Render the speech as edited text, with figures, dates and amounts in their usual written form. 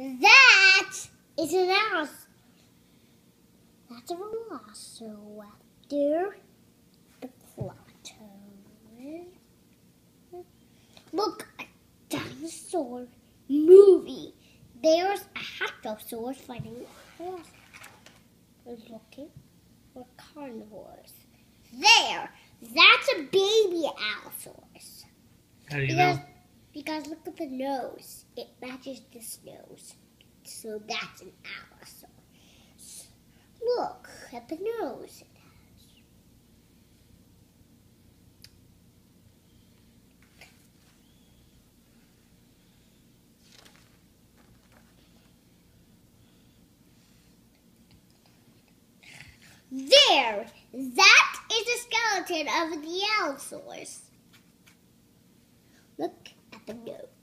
That is an ouse. That's a velociraptor. The plateau. Look, a dinosaur movie. There's a hadrosaurus fighting a velociraptor. Looking for carnivores. There. That's a baby allosaurus. How do you know? Because look at the nose. It matches this nose. So that's an allosaurus. Look at the nose it has. There! That is the skeleton of the allosaurus. Look at the nose.